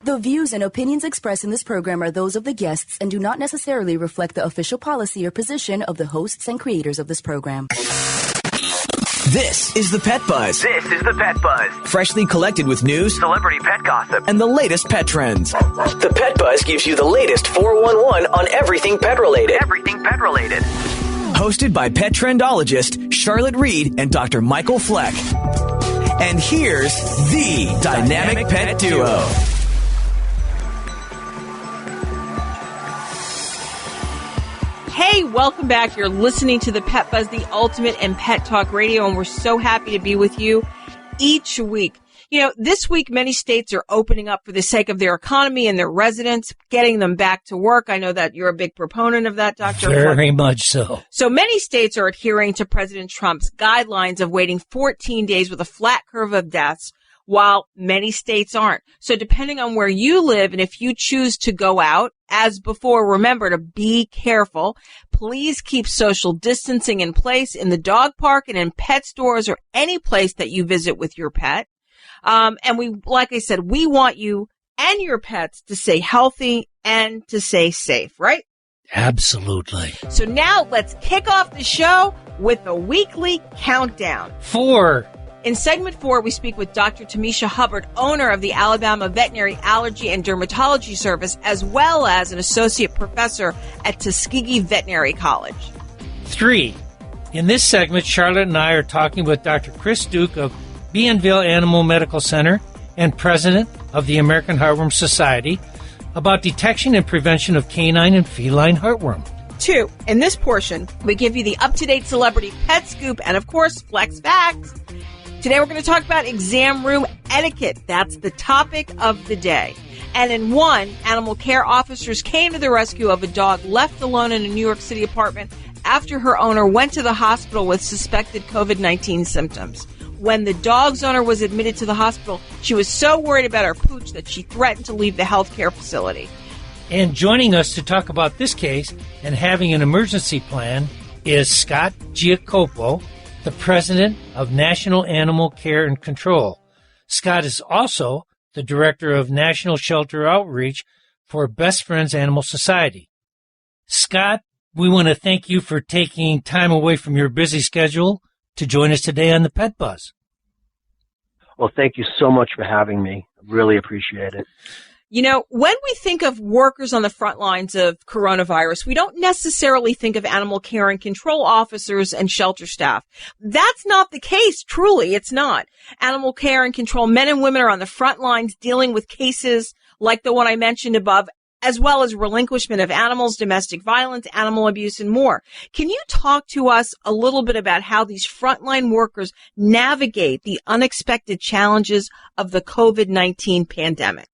The views and opinions expressed in this program are those of the guests and do not necessarily reflect the official policy or position of the hosts and creators of this program. This is the Pet Buzz. This is the Pet Buzz. Freshly collected with news, celebrity pet gossip, and the latest pet trends. The Pet Buzz gives you the latest 411 on everything pet related. Everything pet related. Hosted by pet trendologist Charlotte Reed and Dr. Michael Fleck. And here's the Dynamic Pet Duo. Hey, welcome back. You're listening to the Pet Buzz, the ultimate in pet talk radio, and we're so happy to be with you each week. You know, this week, many states are opening up for the sake of their economy and their residents, getting them back to work. I know that you're a big proponent of that, Dr. Very much so. So many states are adhering to President Trump's guidelines of waiting 14 days with a flat curve of deaths, while many states aren't. So depending on where you live and if you choose to go out, as before, remember to be careful. Please keep social distancing in place in the dog park and in pet stores or any place that you visit with your pet. And we, like I said, we want you and your pets to stay healthy and to stay safe, right? Absolutely. So now let's kick off the show with the weekly countdown. 4. In segment 4, we speak with Dr. Tamisha Hubbard, owner of the Alabama Veterinary Allergy and Dermatology Service, as well as an associate professor at Tuskegee Veterinary College. 3. In this segment, Charlotte and I are talking with Dr. Chris Duke of Bienville Animal Medical Center and president of the American Heartworm Society about detection and prevention of canine and feline heartworm. 2. In this portion, we give you the up-to-date celebrity pet scoop and, of course, Flex Facts. Today we're going to talk about exam room etiquette. That's the topic of the day. And in 1, animal care officers came to the rescue of a dog left alone in a New York City apartment after her owner went to the hospital with suspected COVID-19 symptoms. When the dog's owner was admitted to the hospital, she was so worried about her pooch that she threatened to leave the healthcare facility. And joining us to talk about this case and having an emergency plan is Scott Giacopo, the president of National Animal Care and Control. Scott is also the director of National Shelter Outreach for Best Friends Animal Society. Scott, we want to thank you for taking time away from your busy schedule to join us today on the Pet Buzz. Well, thank you so much for having me. Really appreciate it. You know, when we think of workers on the front lines of coronavirus, we don't necessarily think of animal care and control officers and shelter staff. That's not the case. Truly, it's not. Animal care and control men and women are on the front lines dealing with cases like the one I mentioned above, as well as relinquishment of animals, domestic violence, animal abuse, and more. Can you talk to us a little bit about how these frontline workers navigate the unexpected challenges of the COVID-19 pandemic?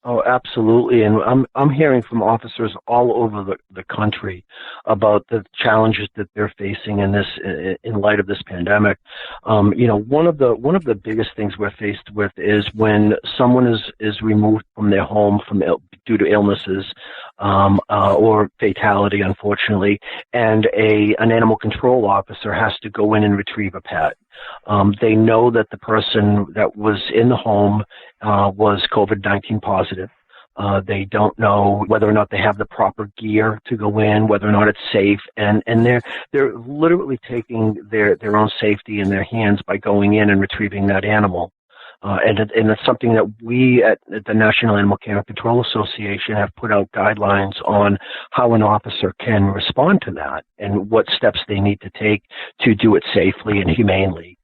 Oh, absolutely. And I'm hearing from officers all over the country about the challenges that they're facing in light of this pandemic. One of the biggest things we're faced with is when someone is removed from their home due to illnesses or fatality, unfortunately, and an animal control officer has to go in and retrieve a pet. They know that the person that was in the home was COVID-19 positive. They don't know whether or not they have the proper gear to go in, whether or not it's safe, and they're literally taking their own safety in their hands by going in and retrieving that animal. And it's something that we at the National Animal Care and Control Association have put out guidelines on how an officer can respond to that and what steps they need to take to do it safely and humanely.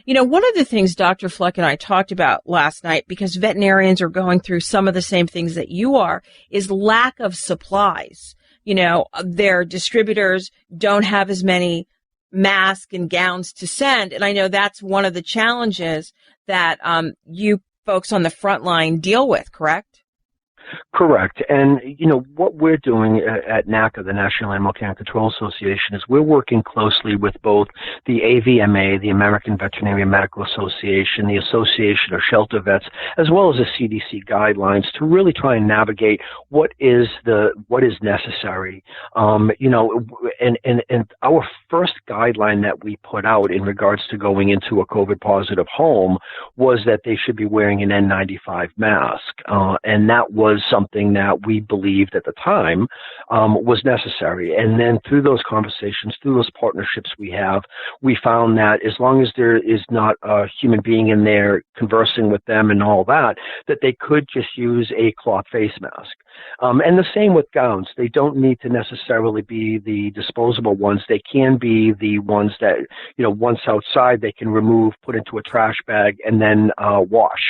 You know, one of the things Dr. Fleck and I talked about last night, because veterinarians are going through some of the same things that you are, is lack of supplies. You know, their distributors don't have as many masks and gowns to send. And I know that's one of the challenges that you folks on the front line deal with, correct? Correct. And, what we're doing at NACA, the National Animal Care and Control Association, is we're working closely with both the AVMA, the American Veterinary Medical Association, the Association of Shelter Vets, as well as the CDC guidelines to really try and navigate what is necessary. And our first guideline that we put out in regards to going into a COVID positive home was that they should be wearing an N95 mask. And that was something that we believed at the time was necessary. And then through those conversations, through those partnerships we found that as long as there is not a human being in there conversing with them and all that they could just use a cloth face mask. And the same with gowns. They don't need to necessarily be the disposable ones. They can be the ones that, once outside they can remove, put into a trash bag, and then wash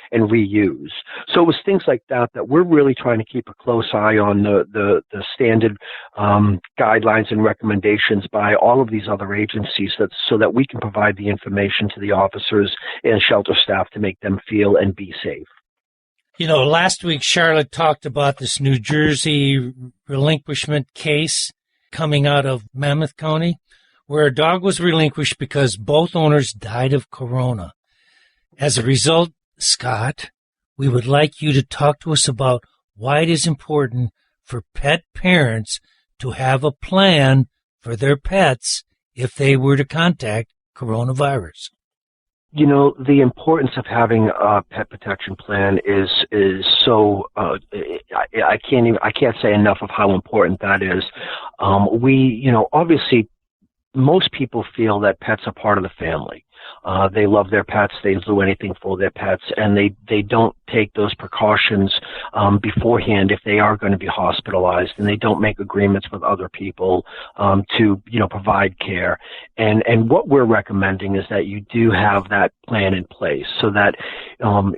and reuse. So it was things like that we're really trying to keep a close eye on the standard guidelines and recommendations by all of these other agencies so that we can provide the information to the officers and shelter staff to make them feel and be safe. Last week Charlotte talked about this New Jersey relinquishment case coming out of Monmouth County, where a dog was relinquished because both owners died of corona. As a result, Scott, we would like you to talk to us about why it is important for pet parents to have a plan for their pets if they were to contact coronavirus. The importance of having a pet protection plan is so I can't say enough of how important that is. Obviously most people feel that pets are part of the family. They love their pets. They do anything for their pets, and they don't take those precautions beforehand if they are going to be hospitalized, and they don't make agreements with other people to provide care. And what we're recommending is that you do have that plan in place so that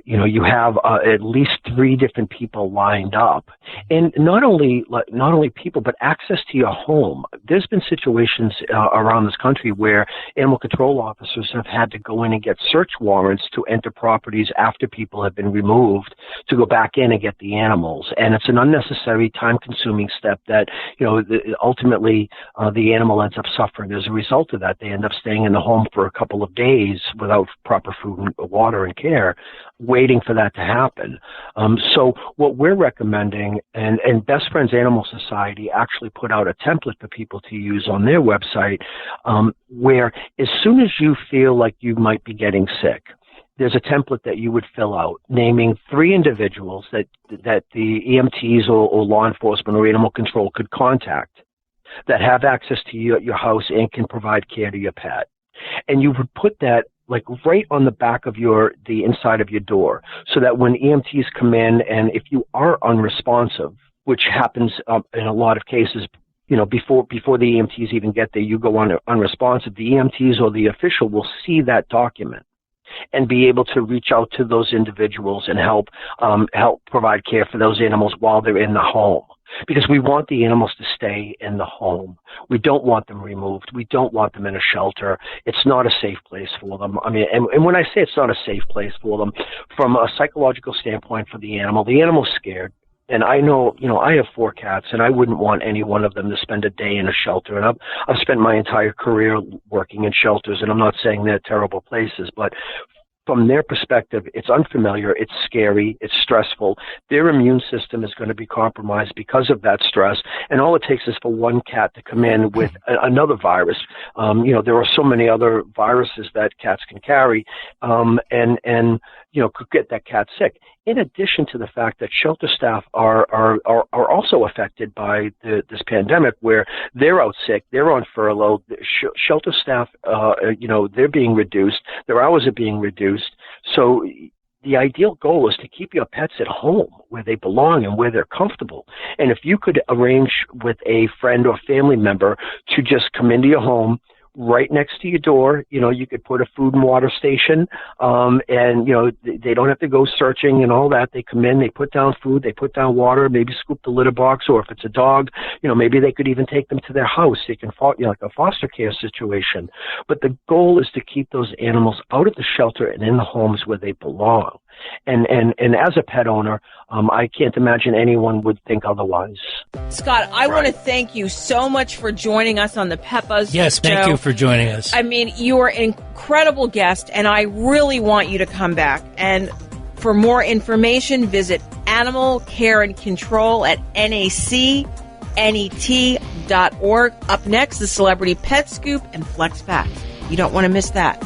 you have at least 3 different people lined up, and not only people, but access to your home. There's been situations around this country where animal control officers have had to go in and get search warrants to enter properties after people have been removed to go back in and get the animals. And it's an unnecessary, time-consuming step that, ultimately the animal ends up suffering as a result of that. They end up staying in the home for a couple of days without proper food and water and care, waiting for that to happen. So what we're recommending, and Best Friends Animal Society actually put out a template for people to use on their website, where as soon as you feel like you might be getting sick, there's a template that you would fill out naming 3 individuals that the EMTs or law enforcement or animal control could contact that have access to your house and can provide care to your pet. And you would put that like right on the back of the inside of your door, so that when EMTs come in, and if you are unresponsive, which happens in a lot of cases, before the EMTs even get there, you go on unresponsive, the EMTs or the official will see that document and be able to reach out to those individuals and help provide care for those animals while they're in the home. Because we want the animals to stay in the home. We don't want them removed. We don't want them in a shelter. It's not a safe place for them. I mean, and when I say it's not a safe place for them, from a psychological standpoint for the animal's scared. And I know, I have 4 cats, and I wouldn't want any one of them to spend a day in a shelter. And I've spent my entire career working in shelters, and I'm not saying they're terrible places, but from their perspective, it's unfamiliar, it's scary, it's stressful. Their immune system is going to be compromised because of that stress. And all it takes is for one cat to come in with another virus. There are so many other viruses that cats can carry, and could get that cat sick. In addition to the fact that shelter staff are also affected by this pandemic, where they're out sick, they're on furlough. Shelter staff, they're being reduced. Their hours are being reduced. So the ideal goal is to keep your pets at home where they belong and where they're comfortable. And if you could arrange with a friend or family member to just come into your home, right next to your door, you could put a food and water station, and, they don't have to go searching and all that. They come in, they put down food, they put down water, maybe scoop the litter box, or if it's a dog, maybe they could even take them to their house. They can, like a foster care situation. But the goal is to keep those animals out of the shelter and in the homes where they belong. And as a pet owner, I can't imagine anyone would think otherwise. Scott, I want to thank you so much for joining us on the PetBuzz Yes, thank you for joining us. I mean, you are an incredible guest, and I really want you to come back. And for more information, visit Animal Care and Control at nacnet.org. Up next, the Celebrity Pet Scoop and Flex Facts. You don't want to miss that.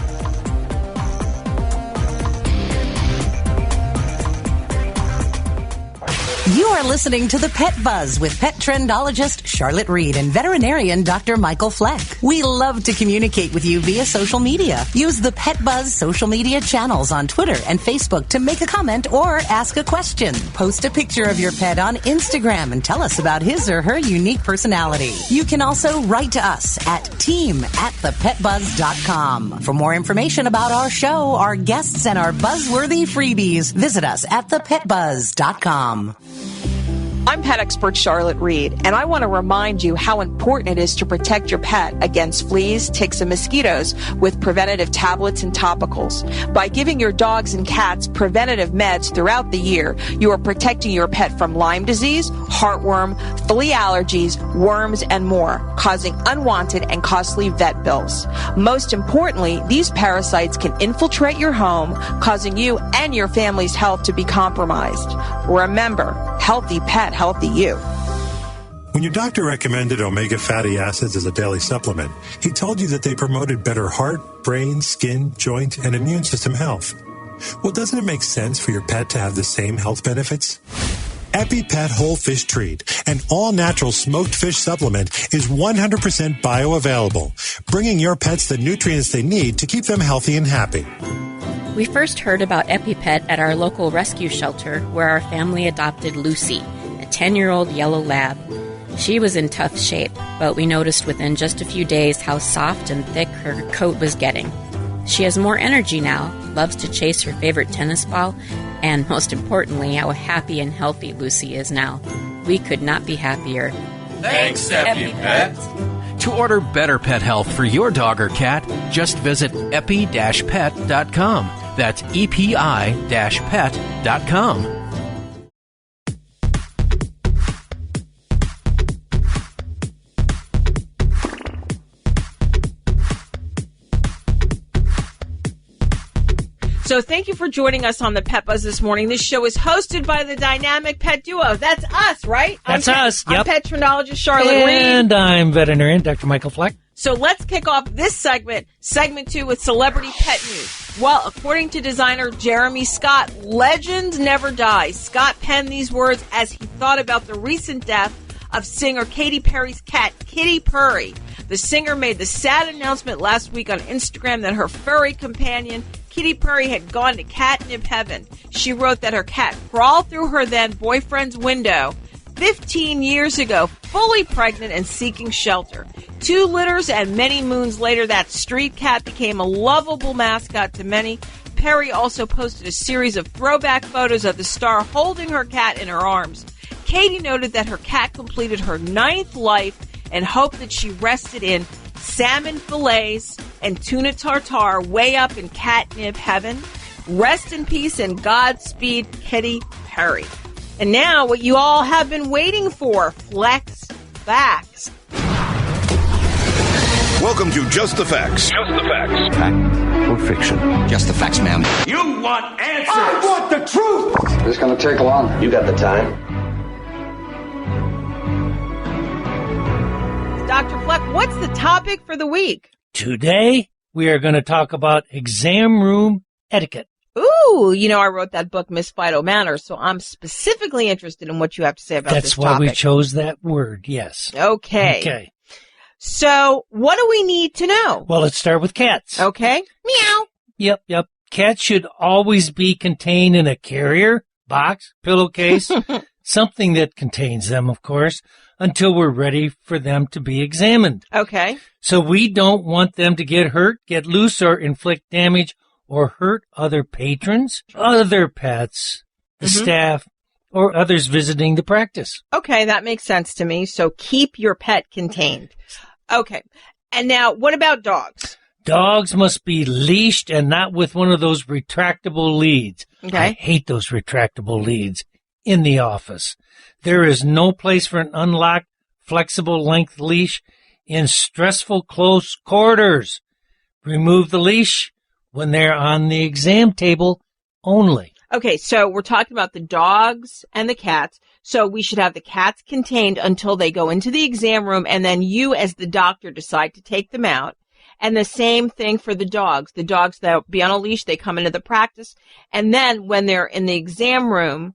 You are listening to The Pet Buzz with pet trendologist Charlotte Reed and veterinarian Dr. Michael Fleck. We love to communicate with you via social media. Use the Pet Buzz social media channels on Twitter and Facebook to make a comment or ask a question. Post a picture of your pet on Instagram and tell us about his or her unique personality. You can also write to us at team@thepetbuzz.com. For more information about our show, our guests, and our buzzworthy freebies, visit us at thepetbuzz.com. I'm pet expert Charlotte Reed, and I want to remind you how important it is to protect your pet against fleas, ticks, and mosquitoes with preventative tablets and topicals. By giving your dogs and cats preventative meds throughout the year, you are protecting your pet from Lyme disease, heartworm, flea allergies, worms, and more, causing unwanted and costly vet bills. Most importantly, these parasites can infiltrate your home, causing you and your family's health to be compromised. Remember, healthy pet, healthy you. When your doctor recommended omega fatty acids as a daily supplement, he told you that they promoted better heart, brain, skin, joint, and immune system health. Well, doesn't it make sense for your pet to have the same health benefits? EpiPet Whole Fish Treat, an all-natural smoked fish supplement, is 100% bioavailable, bringing your pets the nutrients they need to keep them healthy and happy. We first heard about EpiPet at our local rescue shelter where our family adopted Lucy, a 10-year-old yellow lab. She was in tough shape, but we noticed within just a few days how soft and thick her coat was getting. She has more energy now, loves to chase her favorite tennis ball, and most importantly, how happy and healthy Lucy is now. We could not be happier. Thanks, EpiPet. To order better pet health for your dog or cat, just visit epi-pet.com. That's epi-pet.com. So thank you for joining us on the Pet Buzz this morning. This show is hosted by the dynamic pet duo. That's us, right? That's us. Yep. I'm pet trendologist Charlotte Reed. And I'm veterinarian Dr. Michael Fleck. So let's kick off this segment 2, with celebrity pet news. Well, according to designer Jeremy Scott, legends never die. Scott penned these words as he thought about the recent death of singer Katy Perry's cat, Kitty Purry. The singer made the sad announcement last week on Instagram that her furry companion, Kitty Purry, had gone to catnip heaven. She wrote that her cat crawled through her then boyfriend's window 15 years ago, fully pregnant and seeking shelter. 2 litters and many moons later, that street cat became a lovable mascot to many. Perry also posted a series of throwback photos of the star holding her cat in her arms. Katie noted that her cat completed her 9th life and hoped that she rested in salmon fillets and tuna tartare way up in catnip heaven. Rest in peace and Godspeed, Kitty Perry. And now, what you all have been waiting for, Flex Facts. Welcome to Just the Facts. Just the Facts. Fact or fiction? Just the facts, ma'am. You want answers! I want the truth! This is going to take long. You got the time. Dr. Fleck, what's the topic for the week? Today, we are going to talk about exam room etiquette. Ooh, I wrote that book, Miss Fido Manners, so I'm specifically interested in what you have to say about this topic. That's why we chose that word, yes. Okay. So, what do we need to know? Well, let's start with cats. Okay. Meow. Yep. Cats should always be contained in a carrier, box, pillowcase, something that contains them, of course, until we're ready for them to be examined. Okay. So we don't want them to get hurt, get loose, or inflict damage or hurt other patrons, other pets, the staff, or others visiting the practice. Okay, that makes sense to me. So keep your pet contained. Okay. And now, what about dogs? Dogs must be leashed and not with one of those retractable leads. Okay. I hate those retractable leads in the office. There is no place for an unlocked, flexible length leash in stressful close quarters. Remove the leash when they're on the exam table only. Okay, so we're talking about the dogs and the cats. So we should have the cats contained until they go into the exam room, and then you as the doctor decide to take them out. And the same thing for the dogs. The dogs that will be on a leash, they come into the practice. And then when they're in the exam room,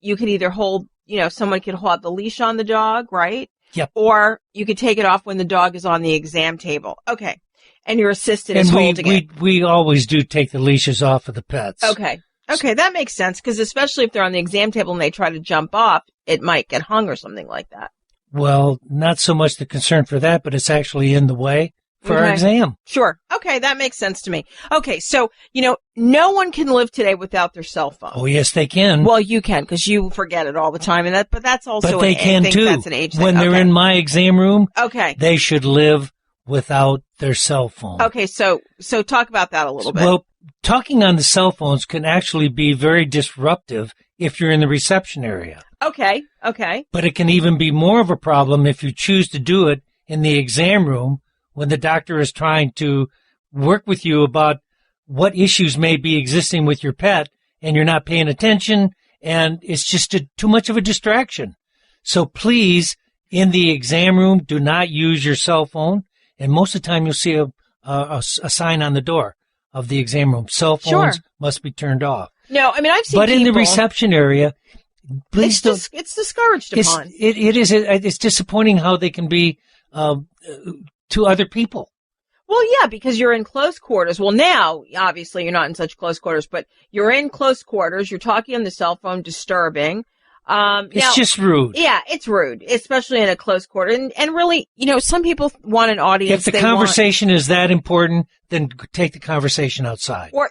you could either hold, someone could hold the leash on the dog, right? Yep. Or you could take it off when the dog is on the exam table. Okay. And your assistant is holding it. We always do take the leashes off of the pets. Okay. Okay, that makes sense, because especially if they're on the exam table and they try to jump off, it might get hung or something like that. Well, not so much the concern for that, but it's actually in the way for our exam. Sure. Okay, that makes sense to me. Okay, so, no one can live today without their cell phone. Oh, yes, they can. Well, you can, because you forget it all the time, but that's also but they can too. That's an age thing. When they're in my exam room, they should live without their cell phone. Okay, so talk about that a little bit. Well, talking on the cell phones can actually be very disruptive if you're in the reception area. Okay. But it can even be more of a problem if you choose to do it in the exam room when the doctor is trying to work with you about what issues may be existing with your pet and you're not paying attention and it's just too much of a distraction. So please, in the exam room, do not use your cell phone. And most of the time you'll see a sign on the door of the exam room. Cell phones must be turned off. No, I mean, I've seen But in the reception area, please don't. It's discouraged upon. It is. It's disappointing how they can be to other people. Well, yeah, because you're in close quarters. Well, now, obviously, you're not in such close quarters, but you're in close quarters. You're talking on the cell phone, disturbing. It's just rude. Yeah, it's rude, especially in a close quarter. And really, some people want an audience. If the conversation is that important, then take the conversation outside. Or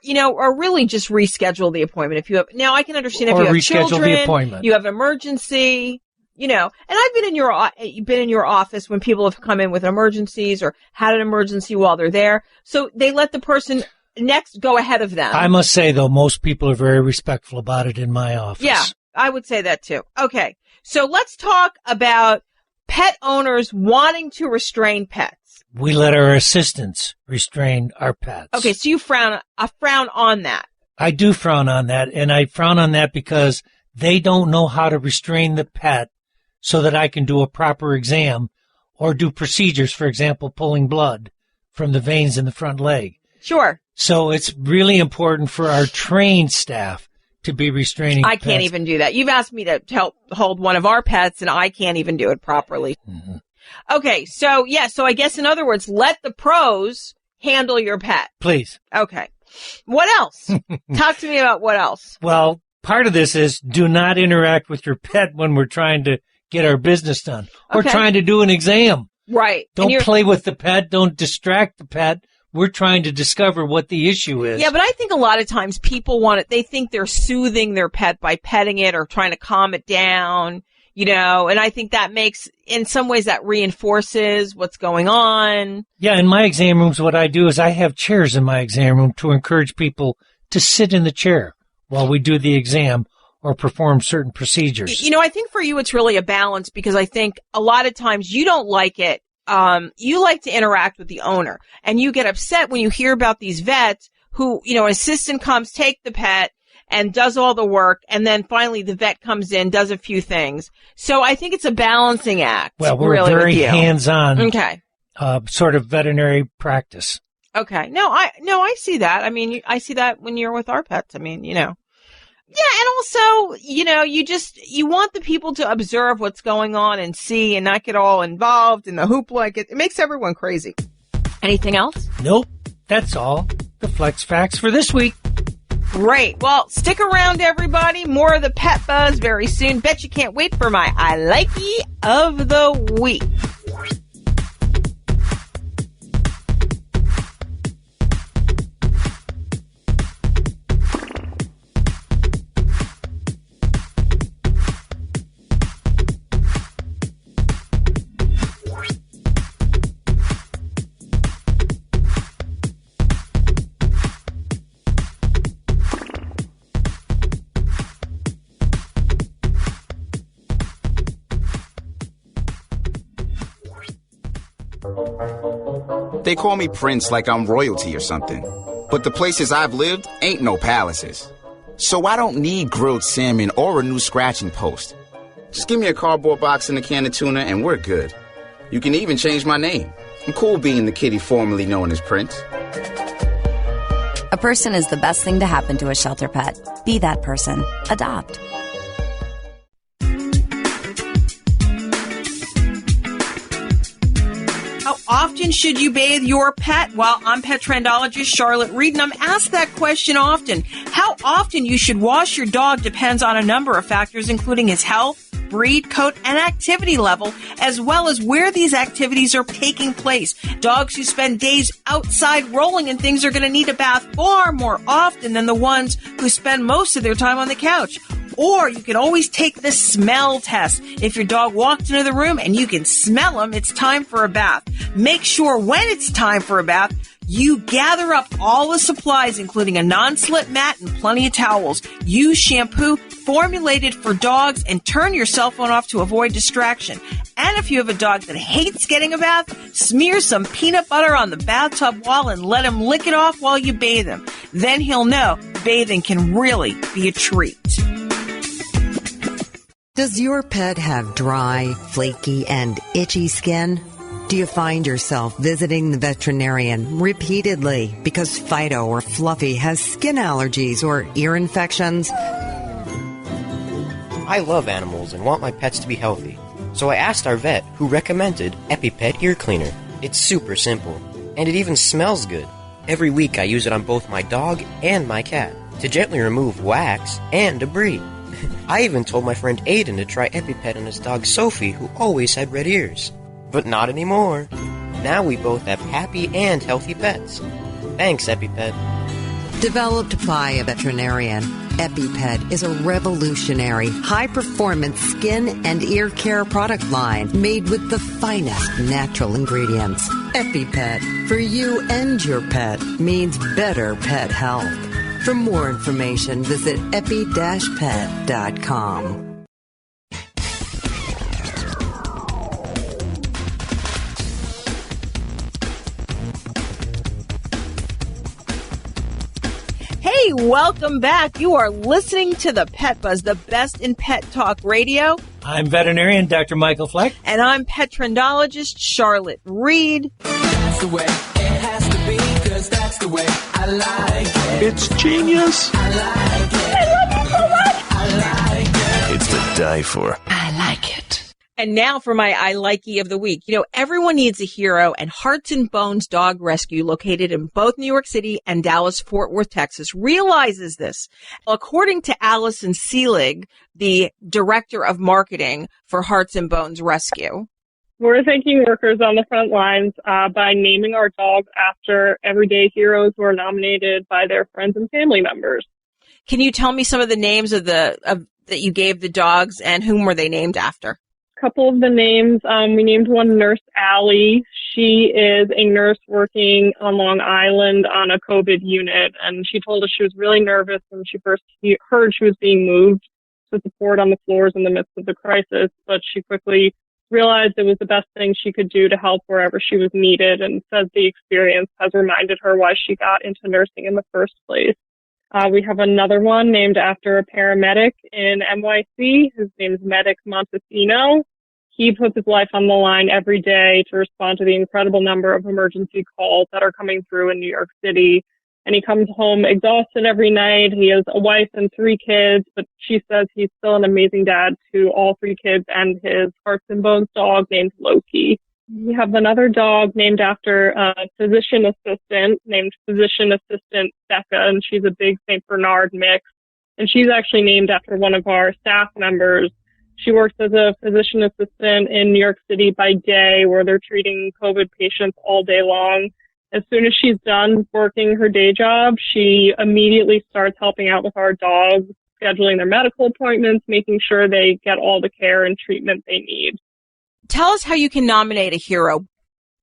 really just reschedule the appointment. If you have, now I can understand if you have children, the appointment. You have an emergency, and I've been in your office when people have come in with emergencies or had an emergency while they're there. So they let the person next go ahead of them. I must say, though, most people are very respectful about it in my office. Yeah. I would say that too. Okay. So let's talk about pet owners wanting to restrain pets. We let our assistants restrain our pets. Okay. So you frown on that. I do frown on that. And I frown on that because they don't know how to restrain the pet so that I can do a proper exam or do procedures, for example, pulling blood from the veins in the front leg. Sure. So it's really important for our trained staff to be restraining I can't even do that. You've asked me to help hold one of our pets, and I can't even do it properly. Mm-hmm. Okay, so I guess in other words, let the pros handle your pet. Please. Okay. What else? Talk to me about what else. Well, part of this is do not interact with your pet when we're trying to get our business done or trying to do an exam. Right. Don't play with the pet. Don't distract the pet. We're trying to discover what the issue is. Yeah, but I think a lot of times people they think they're soothing their pet by petting it or trying to calm it down, and I think that in some ways that reinforces what's going on. Yeah, in my exam rooms, what I do is I have chairs in my exam room to encourage people to sit in the chair while we do the exam or perform certain procedures. I think for you it's really a balance because I think a lot of times you don't like it. You like to interact with the owner and you get upset when you hear about these vets who, an assistant comes, take the pet and does all the work. And then finally the vet comes in, does a few things. So I think it's a balancing act. Well, we're really very hands-on. Okay. Sort of veterinary practice. Okay. No, I see that. I mean, I see that when you're with our pets. I mean, Yeah, and also, you want the people to observe what's going on and see and not get all involved in the hoopla. It makes everyone crazy. Anything else? Nope. That's all. The Flex Facts for this week. Great. Well, stick around, everybody. More of the Pet Buzz very soon. Bet you can't wait for my I Likey of the Week. They call me Prince like I'm royalty or something. But the places I've lived ain't no palaces. So I don't need grilled salmon or a new scratching post. Just give me a cardboard box and a can of tuna and we're good. You can even change my name. I'm cool being the kitty formerly known as Prince. A person is the best thing to happen to a shelter pet. Be that person. Adopt. How often should you bathe your pet? Well, I'm pet trendologist Charlotte Reed, and I'm asked that question often. How often you should wash your dog depends on a number of factors, including his health, breed, coat, and activity level, as well as where these activities are taking place. Dogs who spend days outside rolling and things are going to need a bath far more often than the ones who spend most of their time on the couch. Or you can always take the smell test. If your dog walked into the room and you can smell him, it's time for a bath. Make sure when it's time for a bath, you gather up all the supplies, including a non-slip mat and plenty of towels. Use shampoo formulated for dogs and turn your cell phone off to avoid distraction. And if you have a dog that hates getting a bath, smear some peanut butter on the bathtub wall and let him lick it off while you bathe him. Then he'll know bathing can really be a treat. Does your pet have dry, flaky, and itchy skin? Do you find yourself visiting the veterinarian repeatedly because Fido or Fluffy has skin allergies or ear infections? I love animals and want my pets to be healthy. So I asked our vet, who recommended EpiPet Ear Cleaner. It's super simple, and it even smells good. Every week I use it on both my dog and my cat to gently remove wax and debris. I even told my friend Aiden to try EpiPet on his dog Sophie, who always had red ears. But not anymore. Now we both have happy and healthy pets. Thanks, EpiPet. Developed by a veterinarian, EpiPet is a revolutionary, high-performance skin and ear care product line made with the finest natural ingredients. EpiPet, for you and your pet, means better pet health. For more information, visit epi-pet.com. Hey, welcome back. You are listening to the Pet Buzz, the best in pet talk radio. I'm veterinarian Dr. Michael Fleck. And I'm pet trendologist Charlotte Reed. That's the way it has to be, 'cause that's the way I like it. It's genius. I like it. I love it so much. I like it. It's to die for. I like it. And now for my I Likey of the week. You know, everyone needs a hero, and Hearts and Bones Dog Rescue, located in both New York City and Dallas-Fort Worth, Texas, realizes this. According to Allison Seelig, the director of marketing for Hearts and Bones Rescue, we're thanking workers on the front lines by naming our dogs after everyday heroes who are nominated by their friends and family members. Can you tell me some of the names of that you gave the dogs, and whom were they named after? Couple of the names, we named one Nurse Allie. She is a nurse working on Long Island on a COVID unit, and she told us she was really nervous when she first heard she was being moved to support on the floors in the midst of the crisis, but she quickly realized it was the best thing she could do to help wherever she was needed, and says the experience has reminded her why she got into nursing in the first place. We have another one named after a paramedic in NYC. His name is Medic Montesino. He puts his life on the line every day to respond to the incredible number of emergency calls that are coming through in New York City. And he comes home exhausted every night. He has a wife and 3 kids, but she says he's still an amazing dad to all 3 kids and his Hearts and Bones dog named Loki. We have another dog named after a physician assistant named Physician Assistant Becca, and she's a big St. Bernard mix. And she's actually named after one of our staff members. She works as a physician assistant in New York City by day, where they're treating COVID patients all day long. As soon as she's done working her day job, she immediately starts helping out with our dogs, scheduling their medical appointments, making sure they get all the care and treatment they need. Tell us how you can nominate a hero.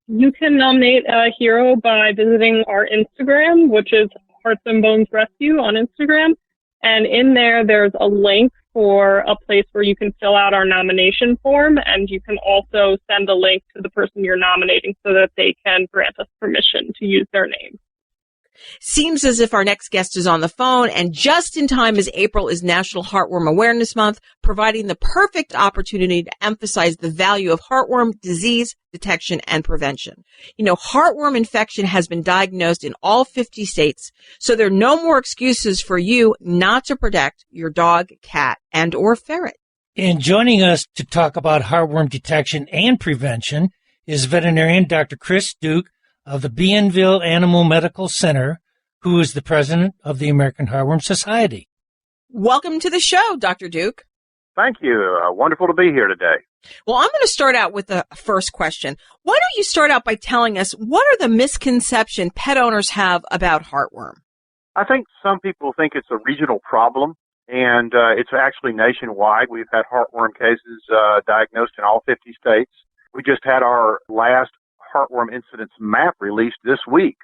You can nominate a hero by visiting our Instagram, which is Hearts and Bones Rescue on Instagram. And in there's a link for a place where you can fill out our nomination form, and you can also send a link to the person you're nominating so that they can grant us permission to use their name. Seems as if our next guest is on the phone, and just in time as April is National Heartworm Awareness Month, providing the perfect opportunity to emphasize the value of heartworm disease detection and prevention. You know, heartworm infection has been diagnosed in all 50 states, so there are no more excuses for you not to protect your dog, cat, and or ferret. And joining us to talk about heartworm detection and prevention is veterinarian Dr. Chris Duke of the Bienville Animal Medical Center, who is the president of the American Heartworm Society. Welcome to the show, Dr. Duke. Thank you. Wonderful to be here today. Well, I'm going to start out with the first question. Why don't you start out by telling us what are the misconceptions pet owners have about heartworm? I think some people think it's a regional problem, and it's actually nationwide. We've had heartworm cases diagnosed in all 50 states. We just had our last heartworm incidence map released this week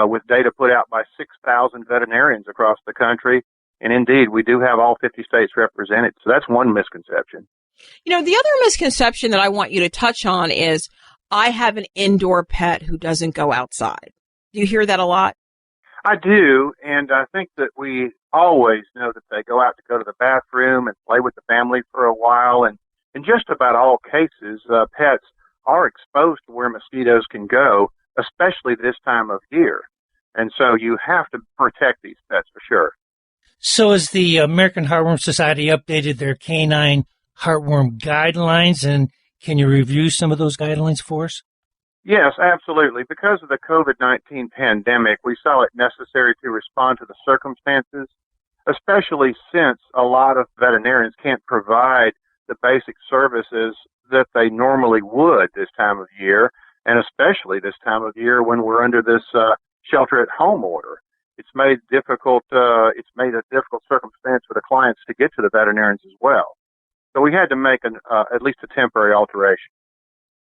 with data put out by 6,000 veterinarians across the country. And indeed, we do have all 50 states represented. So that's one misconception. You know, the other misconception that I want you to touch on is I have an indoor pet who doesn't go outside. Do you hear that a lot? I do. And I think that we always know that they go out to go to the bathroom and play with the family for a while. And in just about all cases, pets are exposed to where mosquitoes can go, especially this time of year. And so you have to protect these pets for sure. So has the American Heartworm Society updated their canine heartworm guidelines, and can you review some of those guidelines for us? Yes, absolutely. Because of the COVID-19 pandemic, we saw it necessary to respond to the circumstances, especially since a lot of veterinarians can't provide the basic services that they normally would this time of year, and especially this time of year when we're under this shelter at home order. It's made a difficult circumstance for the clients to get to the veterinarians as well. So we had to make at least a temporary alteration.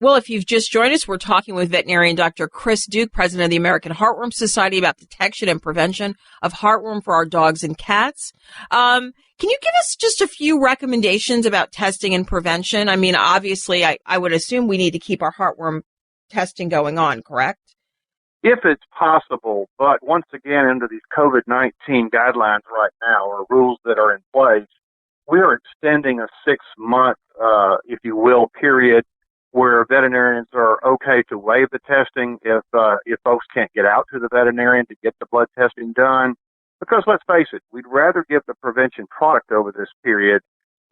Well, if you've just joined us, we're talking with veterinarian Dr. Chris Duke, president of the American Heartworm Society, about detection and prevention of heartworm for our dogs and cats. Can you give us just a few recommendations about testing and prevention? I mean, obviously, I would assume we need to keep our heartworm testing going on, correct? If it's possible, but once again, under these COVID-19 guidelines right now, or rules that are in place, we're extending a 6-month, if you will, period where veterinarians are okay to waive the testing if folks can't get out to the veterinarian to get the blood testing done. Because let's face it, we'd rather give the prevention product over this period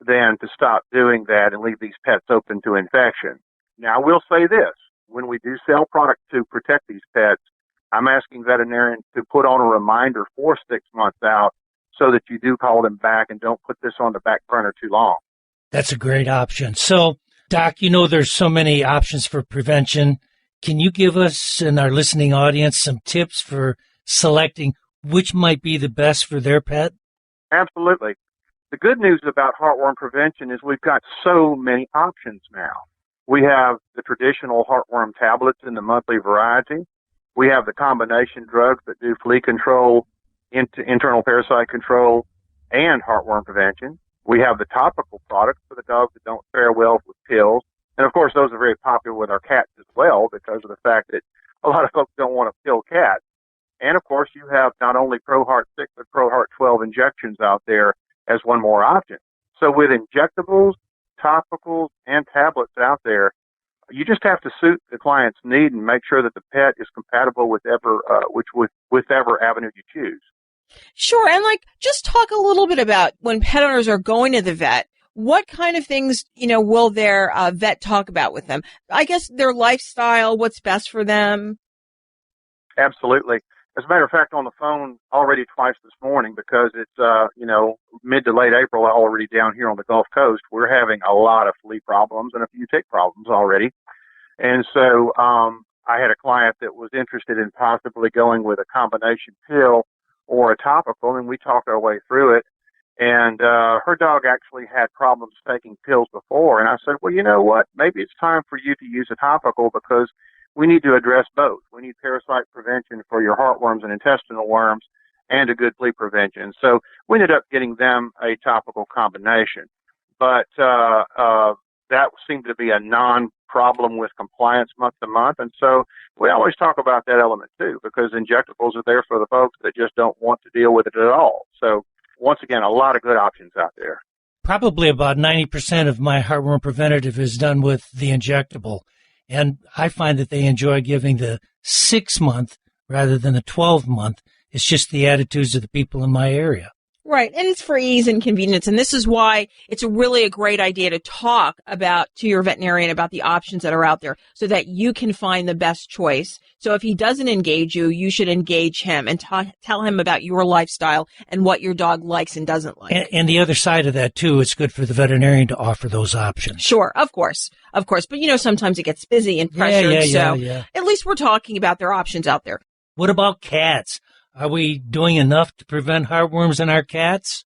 than to stop doing that and leave these pets open to infection. Now, I will say this. When we do sell product to protect these pets, I'm asking veterinarians to put on a reminder for 6 months out so that you do call them back and don't put this on the back burner too long. That's a great option. So, Doc, you know there's so many options for prevention. Can you give us and our listening audience some tips for selecting which might be the best for their pet? Absolutely. The good news about heartworm prevention is we've got so many options now. We have the traditional heartworm tablets in the monthly variety. We have the combination drugs that do flea control, internal parasite control, and heartworm prevention. We have the topical products for the dogs that don't fare well with pills. And, of course, those are very popular with our cats as well because of the fact that a lot of folks don't want to pill cats. And, of course, you have not only ProHeart 6 but ProHeart 12 injections out there as one more option. So with injectables, topicals, and tablets out there, you just have to suit the client's need and make sure that the pet is compatible with whichever avenue you choose. Sure. And just talk a little bit about when pet owners are going to the vet, what kind of things, will their vet talk about with them? I guess their lifestyle, what's best for them. Absolutely. As a matter of fact, on the phone already twice this morning because it's, mid to late April already down here on the Gulf Coast. We're having a lot of flea problems and a few tick problems already. And so I had a client that was interested in possibly going with a combination pill or a topical, and we talked our way through it. And her dog actually had problems taking pills before. And I said, well, you know what? Maybe it's time for you to use a topical because we need to address both. We need parasite prevention for your heartworms and intestinal worms, and a good flea prevention. So we ended up getting them a topical combination. But that seemed to be a non-problem with compliance month to month. And so we always talk about that element too, because injectables are there for the folks that just don't want to deal with it at all. So once again, a lot of good options out there. Probably about 90% of my heartworm preventative is done with the injectable. And I find that they enjoy giving the 6-month rather than the 12-month. It's just the attitudes of the people in my area. Right. And it's for ease and convenience. And this is why it's really a great idea to talk to your veterinarian about the options that are out there so that you can find the best choice. So if he doesn't engage you, you should engage him and tell him about your lifestyle and what your dog likes and doesn't like. And the other side of that, too, it's good for the veterinarian to offer those options. Sure. Of course. But, sometimes it gets busy and pressured. Yeah. At least we're talking about their options out there. What about cats? Are we doing enough to prevent heartworms in our cats?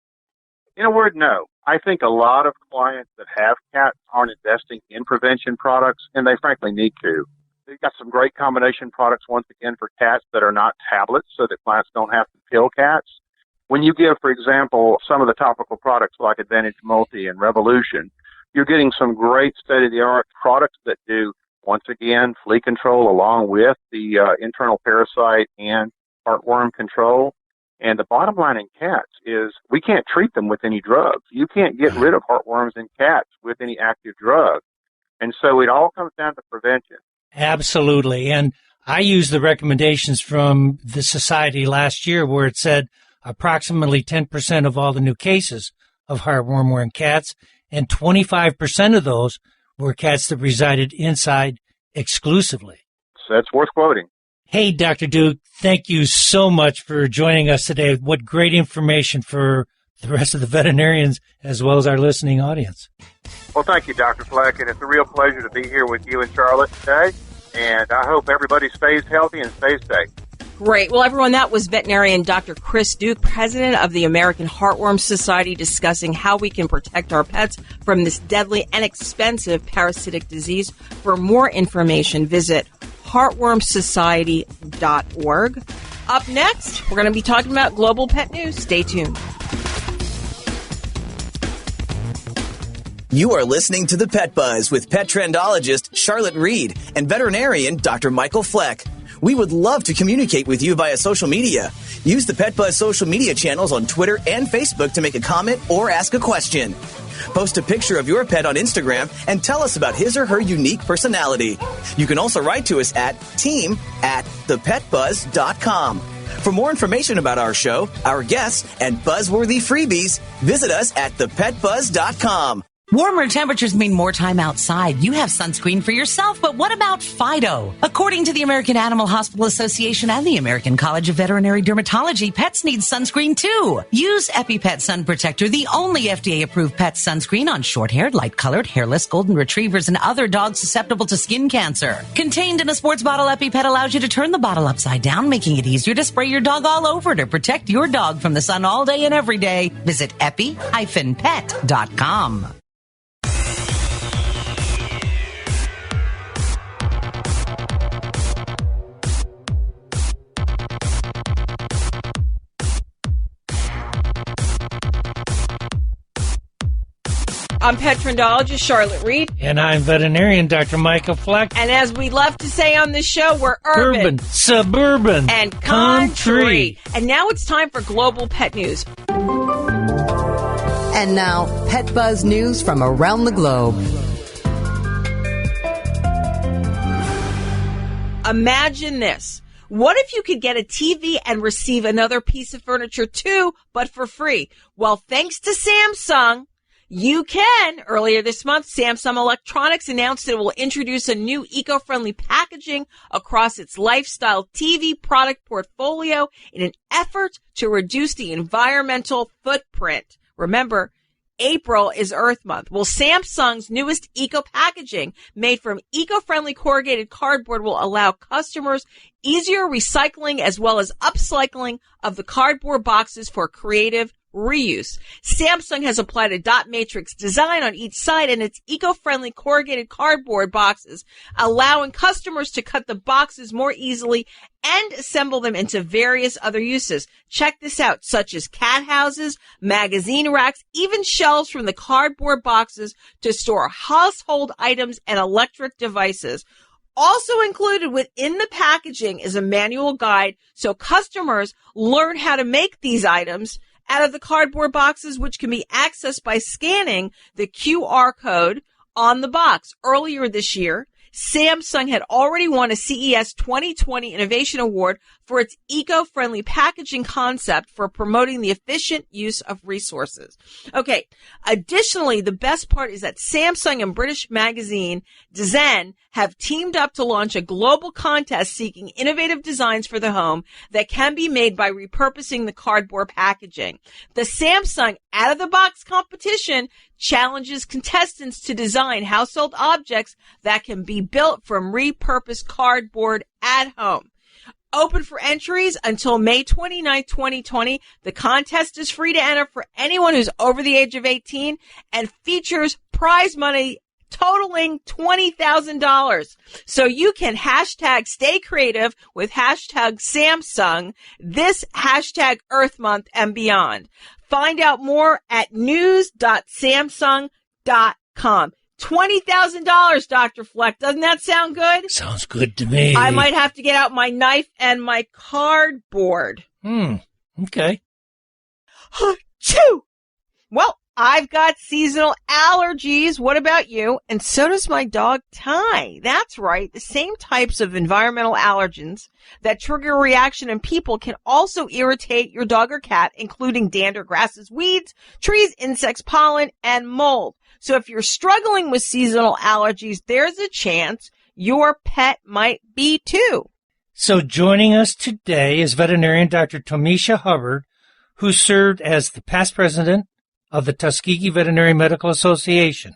In a word, no. I think a lot of clients that have cats aren't investing in prevention products, and they frankly need to. They've got some great combination products, once again, for cats that are not tablets so that clients don't have to pill cats. When you give, for example, some of the topical products like Advantage Multi and Revolution, you're getting some great state-of-the-art products that do, once again, flea control along with the internal parasite and heartworm control. And the bottom line in cats is we can't treat them with any drugs. You can't get rid of heartworms in cats with any active drug. And so it all comes down to prevention. Absolutely. And I used the recommendations from the society last year where it said approximately 10% of all the new cases of heartworm were in cats, and 25% of those were cats that resided inside exclusively. So that's worth quoting. Hey, Dr. Duke, thank you so much for joining us today. What great information for the rest of the veterinarians as well as our listening audience. Well, thank you, Dr. Fleck, and it's a real pleasure to be here with you and Charlotte today, and I hope everybody stays healthy and stays safe. Great. Well, everyone, that was veterinarian Dr. Chris Duke, president of the American Heartworm Society, discussing how we can protect our pets from this deadly and expensive parasitic disease. For more information, visit heartwormsociety.org. Up next, we're going to be talking about global pet news. Stay tuned. You are listening to The Pet Buzz with pet trendologist Charlotte Reed and veterinarian Dr. Michael Fleck. We would love to communicate with you via social media. Use the Pet Buzz social media channels on Twitter and Facebook to make a comment or ask a question. Post a picture of your pet on Instagram and tell us about his or her unique personality. You can also write to us at team@thepetbuzz.com. For more information about our show, our guests, and buzzworthy freebies, visit us at thepetbuzz.com. Warmer temperatures mean more time outside. You have sunscreen for yourself, but what about Fido? According to the American Animal Hospital Association and the American College of Veterinary Dermatology, pets need sunscreen too. Use EpiPet Sun Protector, the only FDA-approved pet sunscreen on short-haired, light-colored, hairless golden retrievers and other dogs susceptible to skin cancer. Contained in a sports bottle, EpiPet allows you to turn the bottle upside down, making it easier to spray your dog all over to protect your dog from the sun all day and every day. Visit epi-pet.com. I'm pet trendologist Charlotte Reed. And I'm veterinarian Dr. Michael Fleck. And as we love to say on this show, we're urban, suburban, and country. And now it's time for global pet news. And now, Pet Buzz news from around the globe. Imagine this. What if you could get a TV and receive another piece of furniture too, but for free? Well, thanks to Samsung, you can. Earlier this month, Samsung Electronics announced it will introduce a new eco-friendly packaging across its lifestyle TV product portfolio in an effort to reduce the environmental footprint. Remember, April is Earth Month. Well, Samsung's newest eco-packaging made from eco-friendly corrugated cardboard will allow customers easier recycling as well as upcycling of the cardboard boxes for creative reuse. Samsung has applied a dot matrix design on each side in its eco-friendly corrugated cardboard boxes, allowing customers to cut the boxes more easily and assemble them into various other uses. Check this out, such as cat houses, magazine racks, even shelves from the cardboard boxes to store household items and electric devices. Also included within the packaging is a manual guide so customers learn how to make these items out of the cardboard boxes, which can be accessed by scanning the QR code on the box. Earlier this year, Samsung had already won a CES 2020 Innovation Award for its eco-friendly packaging concept for promoting the efficient use of resources. Okay, additionally, the best part is that Samsung and British magazine Zen have teamed up to launch a global contest seeking innovative designs for the home that can be made by repurposing the cardboard packaging. The Samsung out-of-the-box competition challenges contestants to design household objects that can be built from repurposed cardboard at home. Open for entries until May 29, 2020. The contest is free to enter for anyone who's over the age of 18 and features prize money totaling $20,000. So you can hashtag stay creative with hashtag Samsung this hashtag Earth Month and beyond. Find out more at news.samsung.com. $20,000, Dr. Fleck. Doesn't that sound good? Sounds good to me. I might have to get out my knife and my cardboard. Okay. Achoo! Well, I've got seasonal allergies. What about you? And so does my dog, Ty. That's right. The same types of environmental allergens that trigger a reaction in people can also irritate your dog or cat, including dander, grasses, weeds, trees, insects, pollen, and mold. So if you're struggling with seasonal allergies, there's a chance your pet might be too. So joining us today is veterinarian Dr. Tomisha Hubbard, who served as the past president of the Tuskegee Veterinary Medical Association.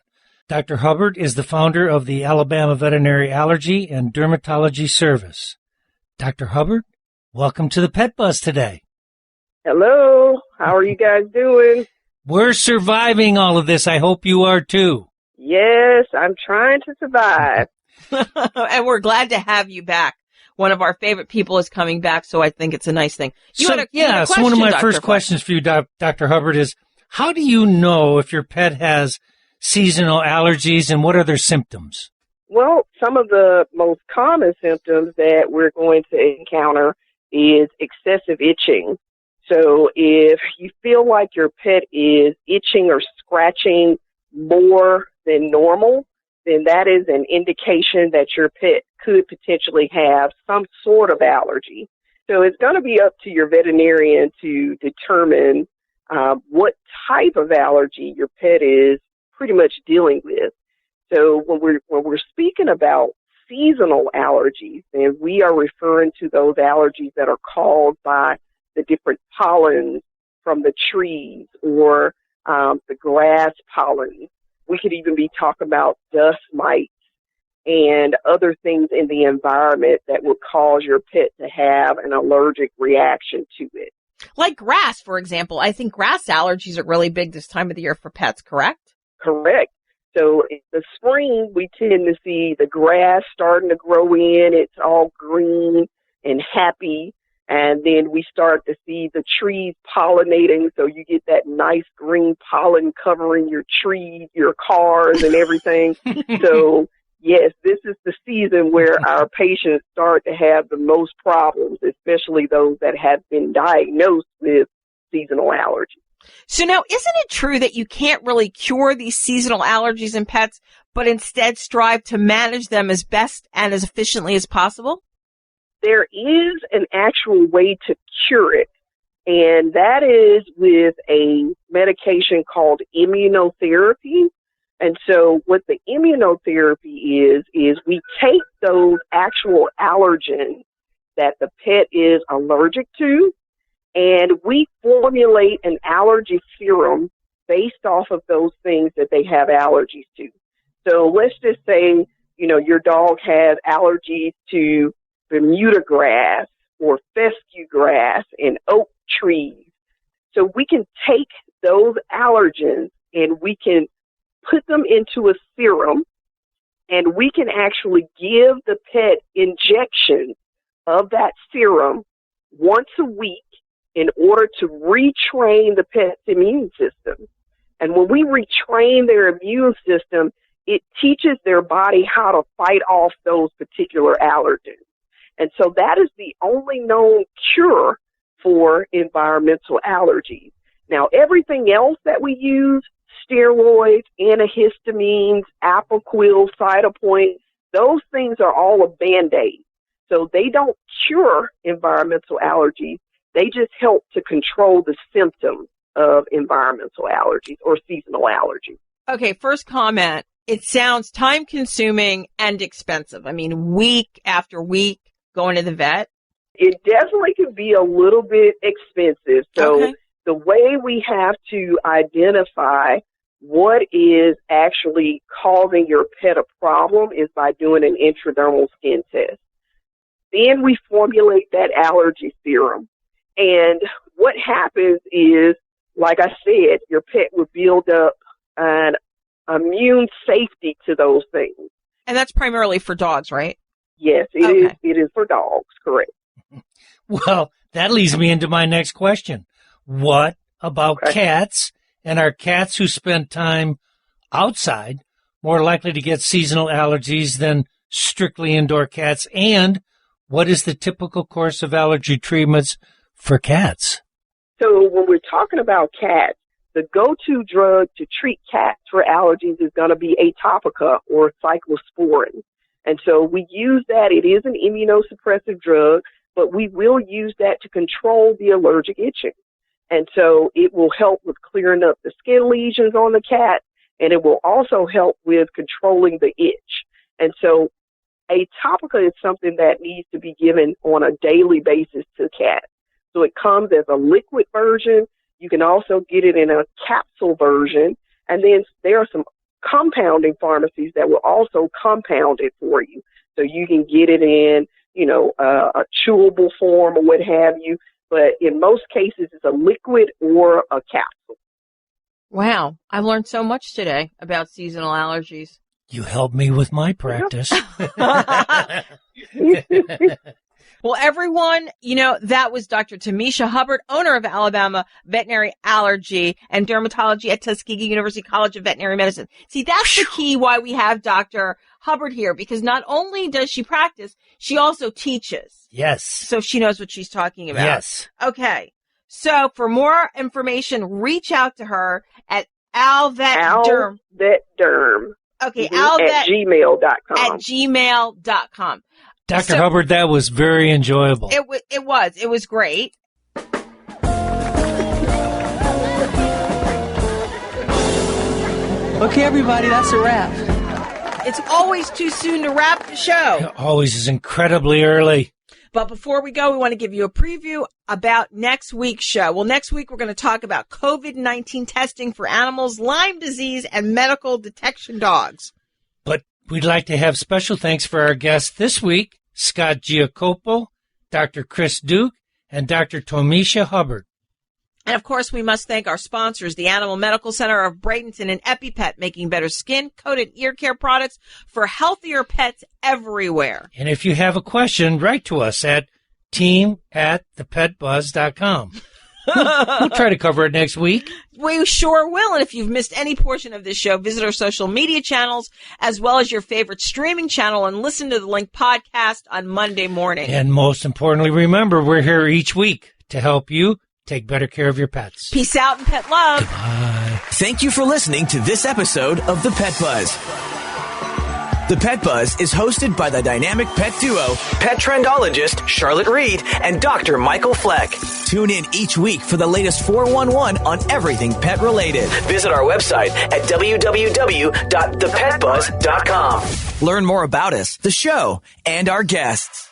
Dr. Hubbard is the founder of the Alabama Veterinary Allergy and Dermatology Service. Dr. Hubbard, welcome to the Pet Buzz today. Hello. How are you guys doing? We're surviving all of this. I hope you are too. Yes, I'm trying to survive. And we're glad to have you back. One of our favorite people is coming back, so I think it's a nice thing. You had a question, so one of my Dr. first Fleck. questions for you, Dr. Hubbard, is how do you know if your pet has seasonal allergies and what are their symptoms? Well, some of the most common symptoms that we're going to encounter is excessive itching. So if you feel like your pet is itching or scratching more than normal, then that is an indication that your pet could potentially have some sort of allergy. So it's going to be up to your veterinarian to determine what type of allergy your pet is pretty much dealing with. So when we're speaking about seasonal allergies, then we are referring to those allergies that are caused by the different pollens from the trees or the grass pollen. We could even be talking about dust mites and other things in the environment that would cause your pet to have an allergic reaction to it. Like grass, for example. I think grass allergies are really big this time of the year for pets, correct? Correct. So in the spring, we tend to see the grass starting to grow in. It's all green and happy. And then we start to see the trees pollinating. So you get that nice green pollen covering your trees, your cars, and everything. So yes, this is the season where our patients start to have the most problems, especially those that have been diagnosed with seasonal allergies. So now, isn't it true that you can't really cure these seasonal allergies in pets, but instead strive to manage them as best and as efficiently as possible? There is an actual way to cure it, and that is with a medication called immunotherapy. And so what the immunotherapy is we take those actual allergens that the pet is allergic to, and we formulate an allergy serum based off of those things that they have allergies to. So let's just say, your dog has allergies to Bermuda grass or fescue grass and oak trees. So we can take those allergens and we can put them into a serum, and we can actually give the pet injections of that serum once a week in order to retrain the pet's immune system. And when we retrain their immune system, it teaches their body how to fight off those particular allergens. And so that is the only known cure for environmental allergies. Now, everything else that we use, steroids, antihistamines, Apoquil, Cytopoint, those things are all a Band-Aid. So they don't cure environmental allergies. They just help to control the symptoms of environmental allergies or seasonal allergies. Okay, first comment. It sounds time-consuming and expensive. I mean, week after week going to the vet. It definitely can be a little bit expensive. So the way we have to identify what is actually causing your pet a problem is by doing an intradermal skin test. Then we formulate that allergy serum. And what happens is, like I said, your pet will build up an immune safety to those things. And that's primarily for dogs, right? Yes, it is. It is for dogs, correct. Well, that leads me into my next question. What about cats? And are cats who spend time outside more likely to get seasonal allergies than strictly indoor cats? And what is the typical course of allergy treatments for cats? So when we're talking about cats, the go-to drug to treat cats for allergies is going to be Atopica or cyclosporin. And so we use that. It is an immunosuppressive drug, but we will use that to control the allergic itching. And so it will help with clearing up the skin lesions on the cat, and it will also help with controlling the itch. And so Atopica is something that needs to be given on a daily basis to cats. So it comes as a liquid version. You can also get it in a capsule version. And then there are some compounding pharmacies that will also compound it for you. So you can get it in, a chewable form or what have you. But in most cases, it's a liquid or a capsule. Wow. I learned so much today about seasonal allergies. You helped me with my practice. Well, everyone, that was Dr. Tamisha Hubbard, owner of Alabama Veterinary Allergy and Dermatology at Tuskegee University College of Veterinary Medicine. See, that's the key why we have Dr. Hubbard here, because not only does she practice, she also teaches. Yes. So she knows what she's talking about. Yes. Okay. So for more information, reach out to her at AlVetDerm. AlVetDerm. Okay, at gmail.com. At gmail.com. Dr. Hubbard, that was very enjoyable. It was great. Okay, everybody, that's a wrap. It's always too soon to wrap the show. It always is incredibly early. But before we go, we want to give you a preview about next week's show. Well, next week, we're going to talk about COVID-19 testing for animals, Lyme disease, and medical detection dogs. But we'd like to have special thanks for our guests this week, Scott Giacopo, Dr. Chris Duke, and Dr. Tamisha Hubbard. And, of course, we must thank our sponsors, the Animal Medical Center of Bradenton and EpiPet, making better skin, coat, and ear care products for healthier pets everywhere. And if you have a question, write to us at team@ThePetBuzz.com. We'll try to cover it next week. We sure will. And if you've missed any portion of this show, visit our social media channels as well as your favorite streaming channel and listen to the Link podcast on Monday morning. And most importantly, remember, we're here each week to help you take better care of your pets. Peace out and pet love. Goodbye. Thank you for listening to this episode of The Pet Buzz. The Pet Buzz is hosted by the dynamic pet duo, pet trendologist Charlotte Reed and Dr. Michael Fleck. Tune in each week for the latest 411 on everything pet related. Visit our website at www.thepetbuzz.com. Learn more about us, the show, and our guests.